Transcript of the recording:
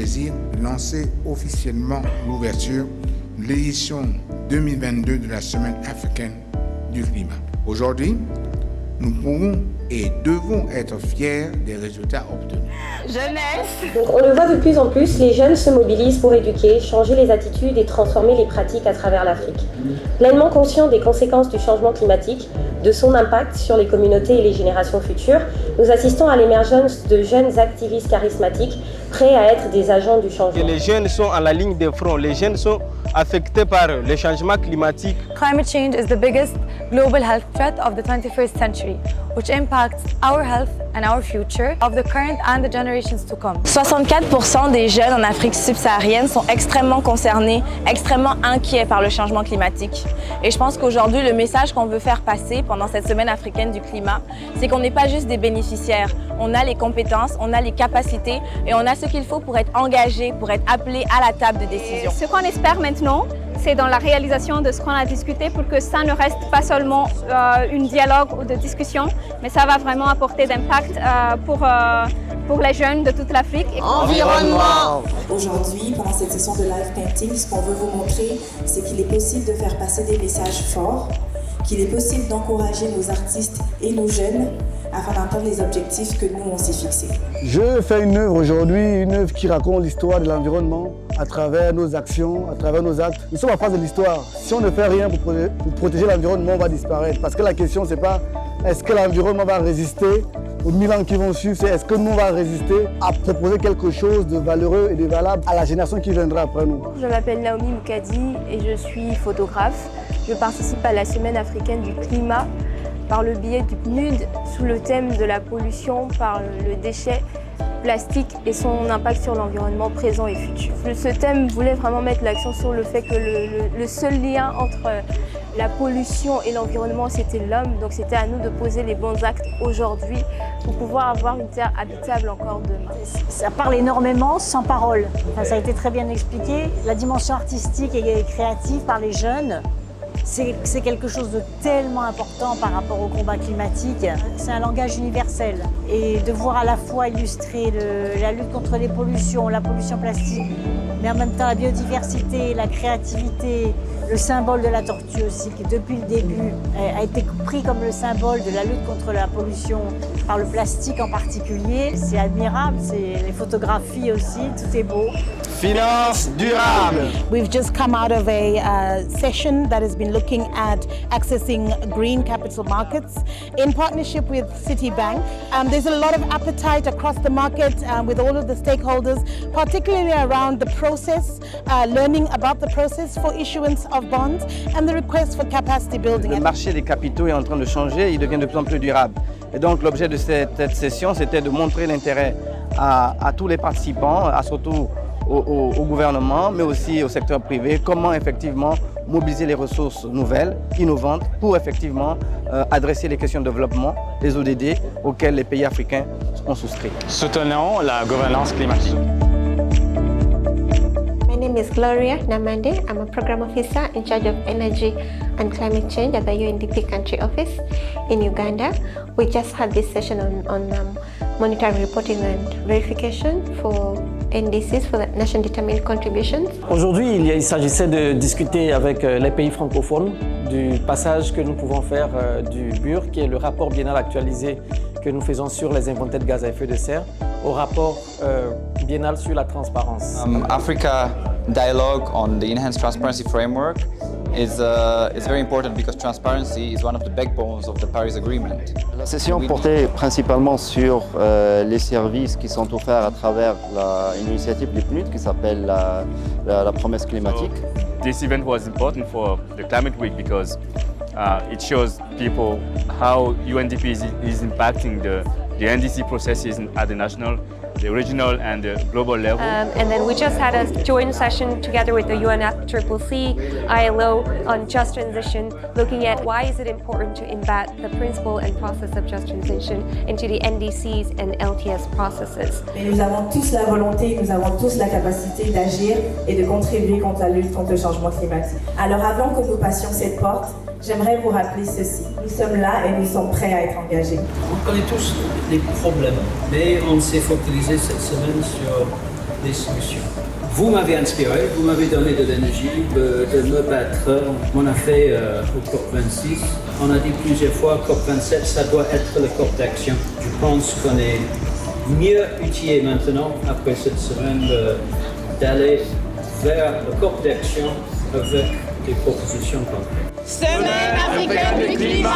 plaisir de lancer officiellement l'ouverture de l'édition 2022 de la Semaine africaine du climat. Aujourd'hui, nous pouvons et devons être fiers des résultats obtenus. Jeunesse. Donc, on le voit de plus en plus, les jeunes se mobilisent pour éduquer, changer les attitudes et transformer les pratiques à travers l'Afrique. Pleinement conscients des conséquences du changement climatique, de son impact sur les communautés et les générations futures, nous assistons à l'émergence de jeunes activistes charismatiques prêts à être des agents du changement. Les jeunes sont à la ligne de front, les jeunes sont affectés par le changement climatique. Climate change is the biggest global health threat of the 21st century, which impacts our health and our future of the current and the generations to come. 64% des jeunes en Afrique subsaharienne sont extrêmement concernés, extrêmement inquiets par le changement climatique. Et je pense qu'aujourd'hui, le message qu'on veut faire passer pendant cette semaine africaine du climat, c'est qu'on n'est pas juste des bénéficiaires. On a les compétences, on a les capacités et on a ce qu'il faut pour être engagé, pour être appelé à la table de décision. Ce qu'on espère maintenant, c'est dans la réalisation de ce qu'on a discuté pour que ça ne reste pas seulement un dialogue ou de discussion, mais ça va vraiment apporter d'impact pour les jeunes de toute l'Afrique. Environnement. Aujourd'hui, pendant cette session de live painting, ce qu'on veut vous montrer, c'est qu'il est possible de faire passer des messages forts, qu'il est possible d'encourager nos artistes et nos jeunes afin d'atteindre les objectifs que nous, on s'est fixés. Je fais une œuvre aujourd'hui, une œuvre qui raconte l'histoire de l'environnement à travers nos actions, à travers nos actes. Nous sommes en face de l'histoire. Si on ne fait rien pour protéger l'environnement, on va disparaître. Parce que la question, c'est pas est-ce que l'environnement va résister aux 1000 ans qui vont suivre, c'est est-ce que nous, on va résister à proposer quelque chose de valeureux et de valable à la génération qui viendra après nous. Je m'appelle Naomi Moukadi et je suis photographe. Je participe à la Semaine africaine du climat par le biais du PNUD sous le thème de la pollution par le déchet plastique et son impact sur l'environnement présent et futur. Ce thème voulait vraiment mettre l'accent sur le fait que le seul lien entre la pollution et l'environnement, c'était l'homme. Donc c'était à nous de poser les bons actes aujourd'hui pour pouvoir avoir une terre habitable encore demain. Ça parle énormément sans parole. Enfin, ça a été très bien expliqué. La dimension artistique et créative par les jeunes, c'est quelque chose de tellement important par rapport au combat climatique. C'est un langage universel. Et de voir à la fois illustrer la lutte contre les pollutions, la pollution plastique, mais en même temps la biodiversité, la créativité, le symbole de la tortue aussi, qui depuis le début a été pris comme le symbole de la lutte contre la pollution par le plastique en particulier. C'est admirable, c'est les photographies aussi, tout est beau. Finance durable. We've just come out of a session that has been looking at accessing green capital markets in partnership with Citibank. There's a lot of appetite across the market with all of the stakeholders, particularly around the process, learning about the process for issuance of bonds and the request for capacity building. Le marché des capitaux est en train de changer, il devient de plus en plus durable. Et donc l'objet de cette session, c'était de montrer l'intérêt à tous les participants, surtout au gouvernement, mais aussi au secteur privé, comment effectivement mobiliser les ressources nouvelles, innovantes, pour effectivement adresser les questions de développement, les ODD, auxquelles les pays africains ont souscrit. Soutenons la gouvernance climatique. My name is Gloria Namande. I'm a program officer in charge of energy and climate change at the UNDP country office in Uganda. We just had this session on monitoring, reporting and verification for NDCs, for the Nation Determined Contributions. Aujourd'hui, il s'agissait de discuter avec les pays francophones du passage que nous pouvons faire du BUR, qui est le rapport biennal actualisé que nous faisons sur les inventaires de gaz à effet de serre, au rapport biennal sur la transparence. Africa dialogue on the enhanced transparency framework is very important because transparency is one of the backbones of the Paris Agreement. La session portait principalement sur les services qui sont offerts à travers une initiative du PNUD qui s'appelle la promesse climatique. This event was important for the Climate Week because it shows people how UNDP is impacting the NDC processes at the national, the regional and the global level. And then we just had a joint session together with the UNFCCC, ILO on just transition, looking at why is it important to embed the principle and process of just transition into the NDCs and LTS processes. Mais nous avons tous la volonté, nous avons tous la capacité d'agir et de contribuer contre la lutte contre le changement climatique. Alors avant que nous passions cette porte, j'aimerais vous rappeler ceci. Nous sommes là et nous sommes prêts à être engagés. On connaît tous les problèmes, mais on s'est focalisé cette semaine sur les solutions. Vous m'avez inspiré, vous m'avez donné de l'énergie de me battre. On a fait au COP26, on a dit plusieurs fois COP27, ça doit être le COP d'action. Je pense qu'on est mieux outillé maintenant, après cette semaine, d'aller vers le COP d'action avec des propositions concrètes. Semaine africaine du climat!